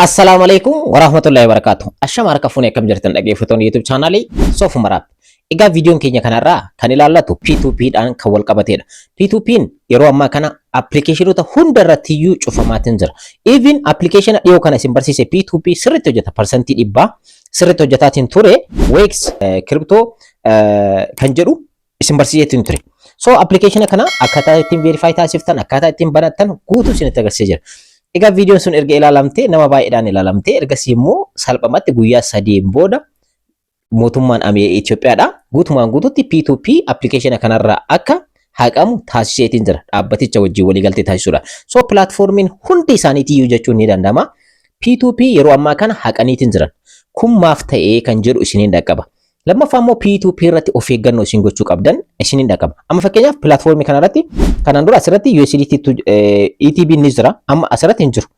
Assalamualaikum warahmatullahi wabarakatuh. Ashama harka fuunee akkam jirtan dhaggeeffattoonni YouTube chaanaalii Soof Umaraati. Egaa viidiyoon keenya kanarraa kan ilaallatu P2P dhaan kan wal qabatedha. P2P'n yeroo ammaa kana appilikeeshinoota hunda irrattiyyuu cufamaatiin jira. Even appilikeeshina dhiyoo kana isin barsiise P2P sirriitti hojjeta. Parsantii dhibbaa sirriitti hojjetaatiin ture. Wex Crypto kan jedhu isin barsiiseetiin ture. So appilikeeshina kana akkaataa ittiin verify taasiftan, akkaataa ittiin banattan guutuu isinitti agarsiisee jira. Egaa viidiyoon sun erga ilaalamtee nama baay'eedhaan ilaalamtee ergasii immoo salphamatti guyyaa 3 booda mootummaan Itoophiyaadha guutumaan guututti P2P appilikeeshina kanarraa akka haqamu taasiseetiin jira. Dhaabbaticha wajjin waliigaltee taasisuudha. So pilaatfoormiin hundi isaaniitiyyuu jechuun ni danda'ama. P2P yeroo ammaa kana haqaniitiin jiran. Kun maaf ta'ee kan jedhu isiniin dhaqqaba. Lammaffaa immoo P2P irratti of eeggannoo isin gochuu qabdan isiniin dhaqqaba. Amma fakkeenyaaf pilaatfoormii kanarratti kanaan dura asirratti USDT ETB ni jira. Amma asirratti hin jiru.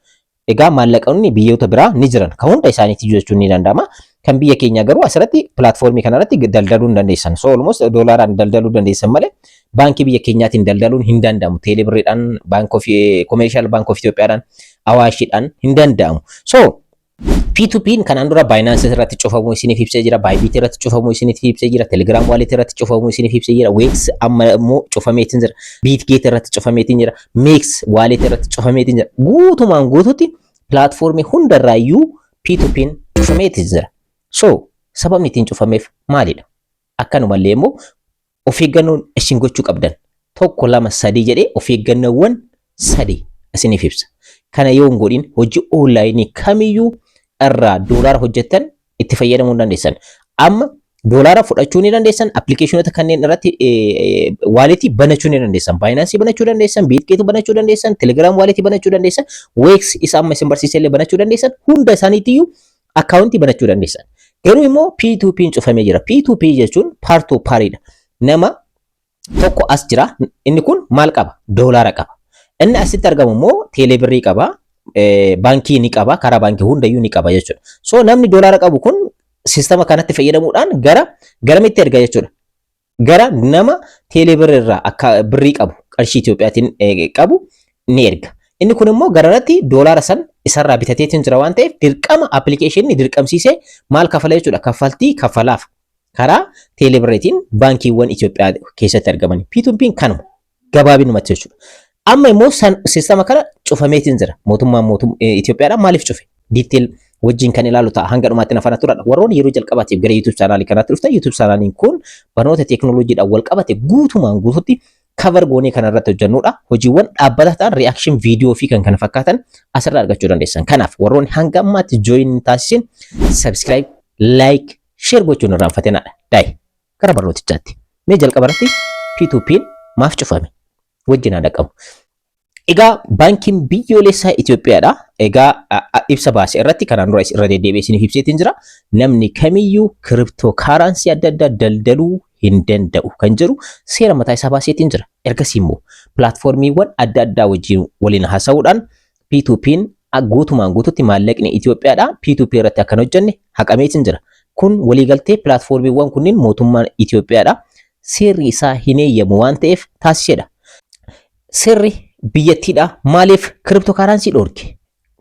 Egaa maallaqoonni biyyoota biraa ni jiran. Kan hunda isaaniitti jechuun ni danda'ama. Kan biyya keenya garuu asirratti pilaatfoormii kanarratti daldaluu hin dandeessan. So almost doolaaraan daldaluu dandeessan malee baankii biyya keenyaatiin daldaluun hin danda'amu. Teelebirriidhaan, Commercial Bank of Itoophiyaadhaan, Awaashiidhaan hin danda'amu. So P2P'n kanaan dura Binance irratti cufamuu isiniif ibsee jira, Bybit irratti cufamuu isiniif ibsee jira, Telegram wallet irratti cufamuu isiniif ibsee jira, Wex amma immoo cufameetiin jira, Bitgate irratti cufameetiin jira, Mex wallet irratti cufameetiin jira. Guutumaan guututti pilaatfoormii hundarraayyuu P2P'n cufameetiin jira. So sababni ittiin cufameef maalidha? Akkanumallee immoo of eeggannoon isin gochuu qabdan 1, 2, 3 jedhee of eeggannoowwan 3 isiniif ibsa. Kana yoo hin godhin hojii onlaayinii kamiyyuu irraa doolaara hojjettan itti fayyadamuu dandeessan. Amma doolaara fudhachuu ni dandeessan, appilikeeshinoota kanneen irratti waaletii banachuu ni dandeessan, Binance banachuu dandeessan, Bitgate banachuu dandeessan, Telegram waaletii banachuu dandeessan, Wex isa amma isin barsiisellee banachuu dandeessan, hunda isaaniitiyyuu akkaawuntii banachuu dandeessan. Garuu immoo P2P'n cufamee jira. P2P jechuun paartuu paariidha. Nama tokko as jira, inni kun maal qaba? Doolaara qaba. Inni asitti argamu immoo teelebirrii qaba. Baankii ni qaba, karaa baankii hundayyuu ni qaba jechuudha. So namni doolaara qabu kun sistema kanatti fayyadamuudhaan garamitti erga jechuudha. Gara nama teelebirrii irraa akka birrii qabu, qarshii Itoophiyaatiin qabu ni erga. Inni kun immoo garanatti doolaara san isarraa bitateetiin jira waan ta'eef dirqama appilikeeshinii dirqamsiisee maal kafala jechuudha. Kaffaltii kaffalaaf karaa teelebirriitiin baankiiwwan Itoophiyaa keessatti argaman. P2P'n kanuma gabaabinumatti jechuudha. Amma immoo sistema kana cufameetiin jira. Mootummaan Itoophiyaadhaan maaliif cufe? Detail wajjin kan ilaalu ta'a. Hanga dhumaatti nafana turadha. Warroonni yeroo jalqabaatiif gara YouTube chaanaalii kanaatti dhuftan, YouTube chaanaaliin kun barnoota teekinooloojiidhaan wal qabate guutumaan guututti cover goonee kanarratti hojjannudha. Hojiiwwan dhaabbata ta'an reaction video fi kan kana fakkaatan asirraa argachuu dandeessan. Kanaaf warroonni hanga ammaatti join taasisin subscribe, like, share gochuun irraanfatinadha. Daayi gara barnootichaatti. Mee jalqabarratti P2P'n maaf cufame? Wajjin haadha qabu. Egaa baankiin biyyoolessaa Itoophiyaadha. Egaa ibsa baase irratti kanaan dura irra deddeebi'ee isiniif ibseetiin jira. Namni kamiyyuu kiriptookaaransii adda addaa daldaluu hin danda'u kan jedhu seera mataa isaa baaseetiin jira. Ergasii immoo pilaatfoormiiwwan adda addaa wajjin waliin haasa'uudhaan P2P'n guutumaan guututti maallaqni Itoophiyaadha P2P irratti akkan hojjenne haqameetiin jira. Kun waliigaltee pilaatfoormiiwwan kunniin mootummaan Itoophiyaadha seerri isaa hin eeyyamu waan ta'eef taasisedha. Sirri biyyattiidha maaliif kiriptookaaransii dhorke?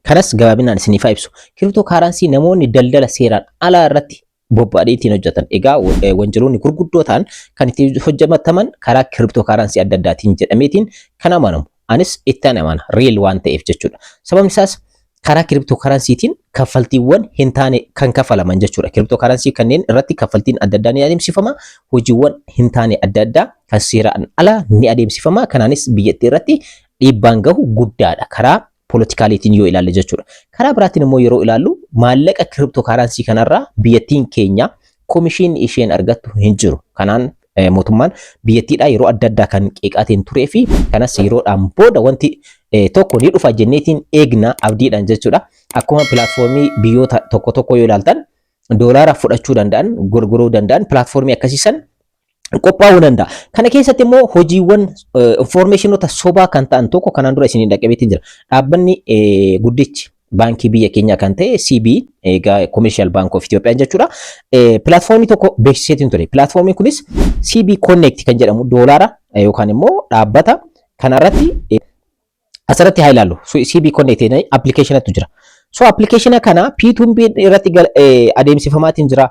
Kanas gabaabinaan isiniif ibsu. Kiriptookaaransii namoonni daldala seeraan alaa irratti bobba'anii ittiin hojjetan. Egaa wanjaloonni gurguddoo ta'an kan ittiin hojjetaman karaa kiriptookaaransii adda addaatiin jedhameetiin kan amanamu. Anis ittaan amana real waan ta'eef jechuudha. Sababni isaas karaa kiriptookaransiitiin kaffaltiiwwan hin taane kan kaffalaman jechuudha. Kiriptookaaransii kanneen irratti kaffaltiin adda addaa ni adeemsifama. Hojiiwwan hin taane adda addaa kan seeraan ala ni adeemsifama. Kanaanis biyyattii irratti dhiibbaan gahu guddaadha. Karaa poolitikaaliitiin yoo ilaalle jechuudha. Karaa biraatiin immoo yeroo ilaallu maallaqa kiriptookaaransii kanarraa biyyattiin keenya koomishiin isheen argattu hin jiru. Kanaan mootummaan biyyattiidhaa yeroo adda addaa kan qeeqaatiin turee fi kanas yeroodhaan booda wanti tokko ni dhufa jenneetiin eegna abdiidhaan jechuudha. Akkuma pilaatfoormii biyyoota tokko yoo ilaaltan doolaara fudhachuu danda'an, gurguruu danda'an pilaatfoormii akkasiisan qophaa'uu danda'a. Kana keessatti immoo hojiiwwan informationoota sobaa kan ta'an tokko kanaan dura isiniin dhaqqabeetiin jira. Dhaabbanni guddichi baankii biyya keenyaa kan ta'e CB egaa Commercial Bank of Itoophiyaa jechuudha. Pilaatfoormii tokko beeksiseetiin ture. Pilaatfoormiin kunis CB Connect kan jedhamu doolaara yookaan immoo dhaabbata kanarratti asirratti haa ilaallu. CB Connect applicationatu jira. So application kana P2P irratti adeemsifamaatiin jira.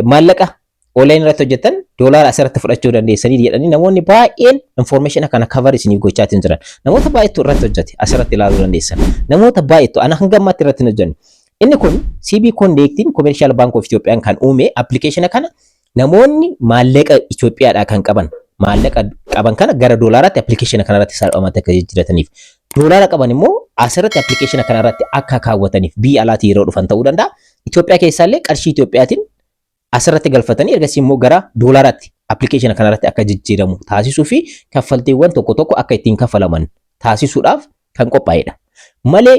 Maallaqa online irratti hojjetan doolaara asirratti fudhachuu dandeessanii jedhanii namoonni baay'een information kana cover isiniif gochaatiin jiran. Namoota baay'eetu irratti hojjete asirratti ilaaluu dandeessan. Namoota baay'eetu ana hanga ammaatti irratti hin hojjenne. Inni kun CB Connectiin Commercial Bank of Ethiopian kan uume application kana namoonni maallaqa Itoophiyaadhaa kan qaban maallaqa qaban kana gara doolaaraatti application kana irratti salphaamatti akka jijjiirataniif doolaara qaban immoo asirratti application kana irratti akka kaawwataniif biyya alaatii yeroo dhufan ta'uu danda'a. Itoophiyaa keessaallee qarshii Itoophiyaatiin asirratti galfatanii ergasii immoo gara doolaaraatti application kana irratti akka jijjiiramu taasisuu fi kaffaltiiwwan tokko tokko akka ittiin kaffalaman taasisuudhaaf kan qophaa'edha. Malee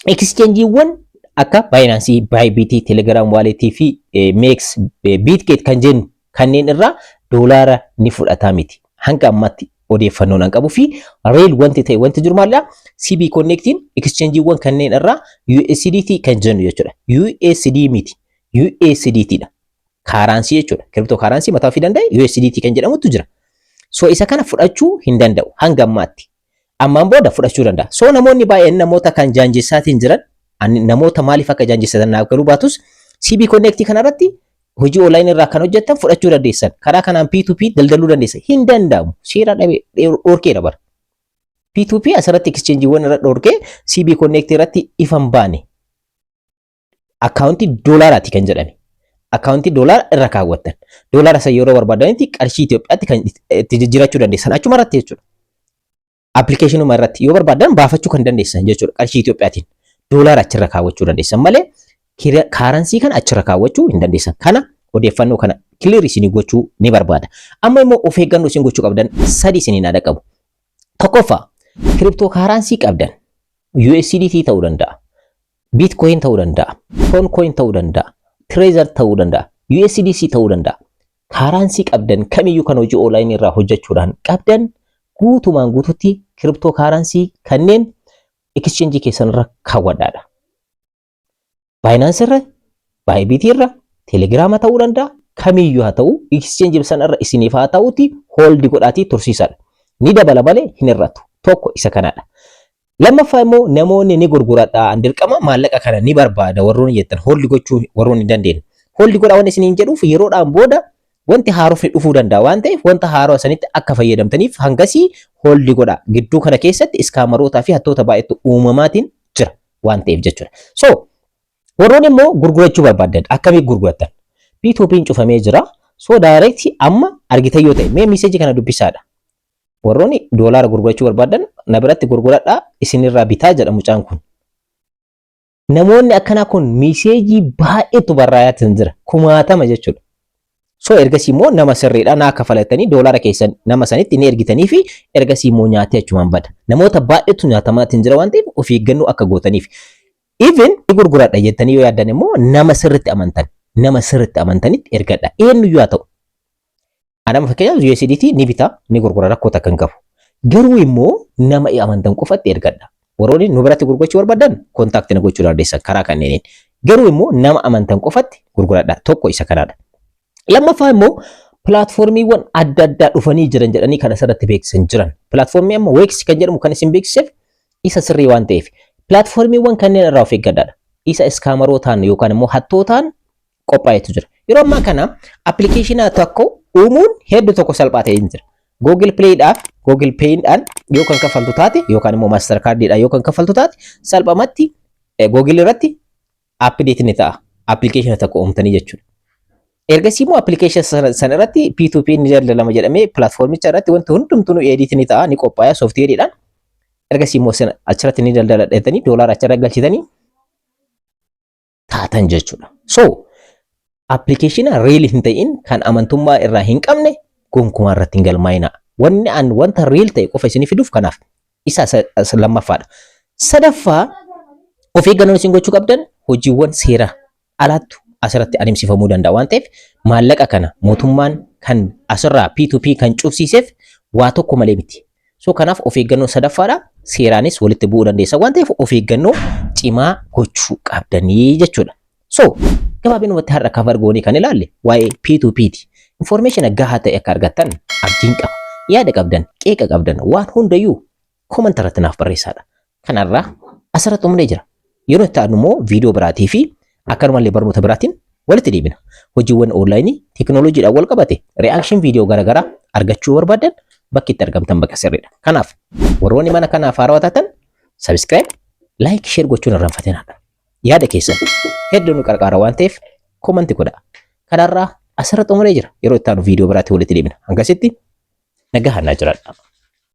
exchange'iiwwan akka Binance, Bybit, Telegram Wallet fi Mex, Bitget kan jennu kanneen irraa doolaara ni fudhataa miti. Hanga ammatti odeeffannoon an qabu fi real wanti ta'e wanti jiru maalla CB Connectiin exchange'iiwwan kanneen irraa USDT kan jennu jechuudha. USD miti. USDT dha. Currency jechuudha. Crypto currency mataa fi danda'e USDT kan jedhamutu jira. So isa kana fudhachuu hin danda'u hanga ammaatti. Ammaan booda fudhachuu danda'a. So namoonni baay'een namoota kan jaanjessaatiin jiran namoota maaliif akka jaanjessatan naaf garuu baatus CB Connect kanarratti hojii online irraa kan hojjettan fudhachuu dandeessan. Karaa kanaan P2P daldaluu dandeessan. Hin danda'amu. Seera dhorkeedha bara. P2P asirratti exchange'iiwwan irra dhorkee CB Connect irratti ifan baane. Akkaawuntii doolaaraati kan jedhame. Akkaawuntii doolaara irra kaawwattan. Doolaara san yeroo barbaadanitti qarshii Itoophiyaatti kan itti jijjiirachuu dandeessan. Achuma irratti jechuudha. Appilikeeshinuma irratti yoo barbaadan baafachuu kan dandeessan jechuudha qarshii Itoophiyaatiin. Doolaara achirra kaawwachuu dandeessan malee currency kana achirra kaawwachuu hin dandeessan. Kana odeeffannoo kana clear isinii gochuu ni barbaada. Amma immoo of eeggannoo isin gochuu qabdan sadi isiniin haadha qabu. Tokkoffaa cryptocurrency qabdan USDT ta'uu danda'a. Bitcoin ta'uu danda'a. Toncoin ta'uu danda'a. Trezor ta'uu danda'a. USDC ta'uu danda'a. Currency qabdan kamiyyuu kan hojii online irraa hojjechuudhaan qabdan guutumaan guututti cryptocurrency kanneen exchange keessan irra kaawwadhaadha. Binance irra, Bybit irra, Telegram ta'uu danda'a. Kamiyyuu haa ta'u exchange sana irra isiniif haa ta'uti hold godhaatii tursiisadha. Ni dabala malee hin hir'atu. Tokko isa kanadha. Lammaffaa immoo namoonni ni gurguradhaan dirqama maallaqa kana ni barbaada warroonni jettan hold gochuu warroonni dandeenye. Hold godhaa waan isiniin jedhuuf yeroodhaan booda wanti haaroof dhufuu danda'a waan ta'eef wanta haaroo sanitti akka fayyadamtaniif hangasii hold godhaa. Gidduu kana keessatti iskaamarootaa fi hattoota baay'eetu uumamaatiin jira waan ta'eef jechuudha. So warroonni immoo gurgurachuu barbaadan akkamitti gurgurattan? P2P'n cufamee jira. So direct amma argitan yoo ta'e mee message kana dubbisaadha. Warroonni doolaara gurgurachuu barbaadan na biratti gurguradhaa isinirraa bitaa jedha mucaan kun. Namoonni akkanaa kun message baay'eetu barraayaatiin jira. 1000 jechuudha. So ergasii immoo nama sirriidha naa kafalatanii doolaara keessan nama sanitti ni ergitanii fi ergasii immoo nyaatee achumaan bada. Namoota baay'eetu nyaatamaatiin jira waan ta'eef of eeggannoo akka gootaniif. Even gurguradha jettanii yoo yaaddan immoo nama sirriitti amantanitti ergadha. Eenyuyyuu haa ta'u. Adama fakkeenyaaf USDT ni bitaa ni gurgura rakkoota kan qabu. Garuu immoo nama amantan qofatti ergadha. Warroonni nu biratti gurgurachuu barbaadan kontaaktii na gochuu dandeessan karaa kanneeniin. Garuu immoo nama amantan qofatti gurguradha. Tokko isa kanaadha. Lammaffaa immoo pilaatfoormiiwwan adda addaa dhufanii jiran jedhanii kan asirratti beeksisan jiran. Pilaatfoormii amma Wex kan jedhamu kan isin beeksiseef isa sirrii waan ta'eef pilaatfoormiiwwan kanneen irraa of eeggadhaadha. Isa iskaamarootaan yookaan immoo hattootaan qophaa'etu jira. Yeroo ammaa kana appilikeeshinaa tokko uumuun hedduu tokko salphaa ta'ee jira. Google Pay'dhaan yoo kan kaffaltu taate yookaan immoo Mastercard'dhaan yoo kan kaffaltu taate salphumatti Google irratti update ni ta'a. Appilikeeshina tokko uumtanii jechuudha. Ergasii immoo appilikeeshina sana irratti P2P ni daldalama jedhamee pilaatfoormicha irratti wanti hundumtuu edit ni ta'a ni qophaa'a sooftiweeriidhaan. Ergasii immoo achirratti ni daldaladhatanii doolaara achirra galchitanii taatan jechuudha. So appilikeeshina real hin ta'in kan amantummaa irraa hin qabne gonkumaa irratti hin galmaa'ina. Wanta real ta'e qofa isin fiduuf kanaaf isa lammaffaadha. Sadaffaa of eeggannoo isin gochuu qabdan hojiiwwan seera alaattu asirratti adeemsifamuu danda'a waan ta'eef maallaqa kana mootummaan kan asirraa P2P kan cufsiiseef waa tokko malee miti. So kanaaf of eeggannoo sadaffaadha. Seeraanis walitti bu'uu dandeessa waan ta'eef of eeggannoo cimaa gochuu qabdanii jechuudha. So gabaabinumatti har'a cover goonee kan ilaalle waa'ee P2P'ti. Information gahaa ta'e akka argattan abdiin qaba. Yaada qabdan, qeeqa qabdan waan hundayyuu comment irratti naaf barreessaa. Kanarraa asirratti xumuree jira. Yeroo itti aanu immoo viidiyoo biraatii fi akkanumallee barnoota biraatiin walitti deebina. Hojiiwwan onlaayinii teekinooloojiidhaan wal qabate reakshin viidiyoo garaagaraa argachuu barbaadan bakki itti argamtan bakka sirriidha. Kanaaf warroonni mana kanaaf haarawaa taatan subscribe, like, share gochuun irraa hinfatinaa. Yaada keessan hedduu nu qarqaara waan ta'eef komanti godhaa. Kanarraa asirra xumuree jira. Yeroo itti aanu viidiyoo biraatii walitti deebina. Hangasitti nagahaan naa jiraadha.